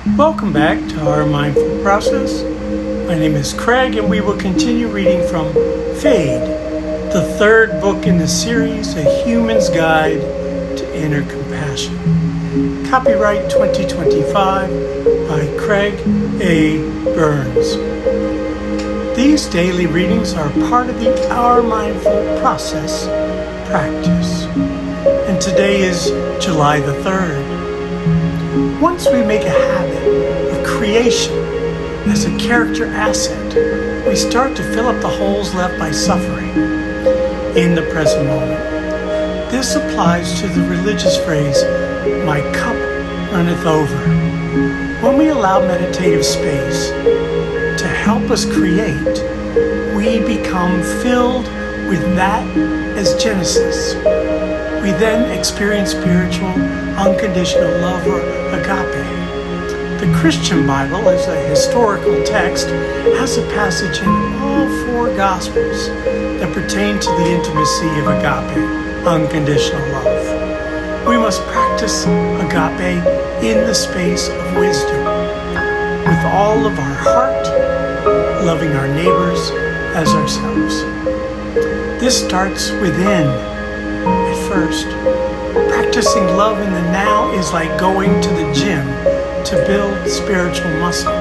Welcome back to our mindful process. My name is Craig, and we will continue reading from Fade, the third book in the series, A Human's Guide to Inner Compassion. Copyright 2025 by Craig A. Burns. These daily readings are part of the Our Mindful Process practice. And today is July the 3rd. Once we make a habit of creation as a character asset, we start to fill up the holes left by suffering in the present moment. This applies to the religious phrase, "My cup runneth over." When we allow meditative space to help us create, we become filled with that as Genesis. We then experience spiritual, unconditional love, or agape. The Christian Bible, as a historical text, has a passage in all four Gospels that pertain to the intimacy of agape, unconditional love. We must practice agape in the space of wisdom, with all of our heart, loving our neighbors as ourselves. This starts within. At first, practicing love in the now is like going to the gym to build spiritual muscle.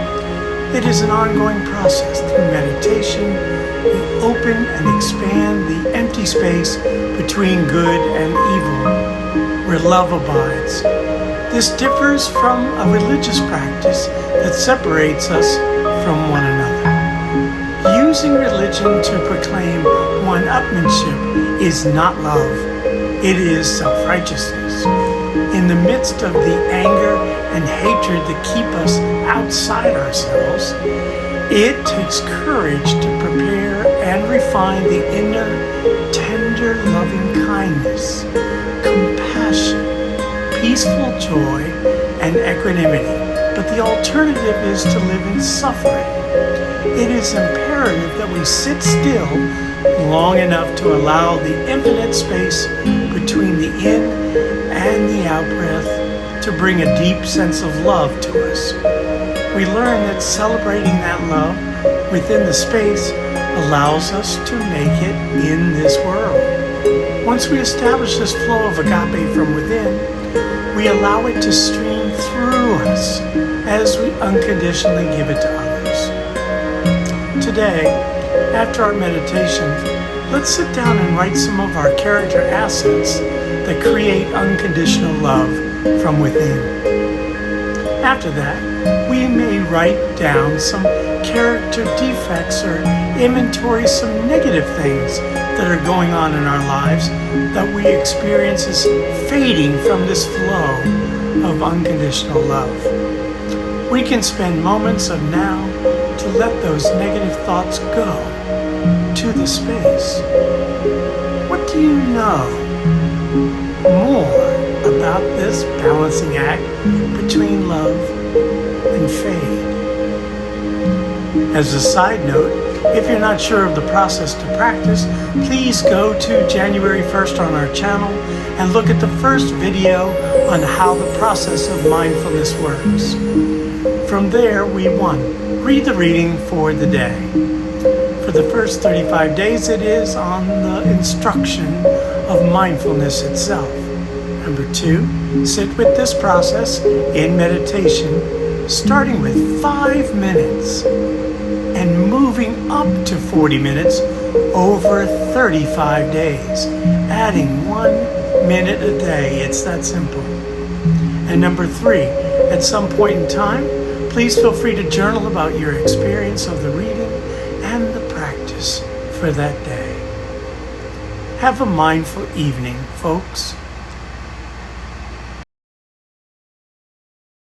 It is an ongoing process. Through meditation, we open and expand the empty space between good and evil, where love abides. This differs from a religious practice that separates us from one another. Using religion to proclaim one-upmanship is not love. It is self-righteousness. In the midst of the anger and hatred that keep us outside ourselves, it takes courage to prepare and refine the inner, tender, loving kindness, compassion, peaceful joy, and equanimity. But the alternative is to live in suffering. It is imperative that we sit still long enough to allow the infinite space between the in and the out breath to bring a deep sense of love to us. We learn that celebrating that love within the space allows us to make it in this world. Once we establish this flow of agape from within, we allow it to stream through us as we unconditionally give it to others. Today, after our meditation, let's sit down and write some of our character assets that create unconditional love from within. After that, we may write down some character defects or inventory some negative things that are going on in our lives that we experience as fading from this flow of unconditional love. We can spend moments of now to let those negative thoughts go to the space. What do you know more about this balancing act between love and fade? As a side note, if you're not sure of the process to practice, please go to January 1st on our channel and look at the first video on how the process of mindfulness works. From there, we 1. Read the reading for the day. For the first 35 days, it is on the instruction of mindfulness itself. Number 2, sit with this process in meditation, starting with 5 minutes and moving up to 40 minutes over 35 days, adding 1 minute a day. It's that simple. And number 3, at some point in time, please feel free to journal about your experience of the reading and the practice for that day. Have a mindful evening, folks.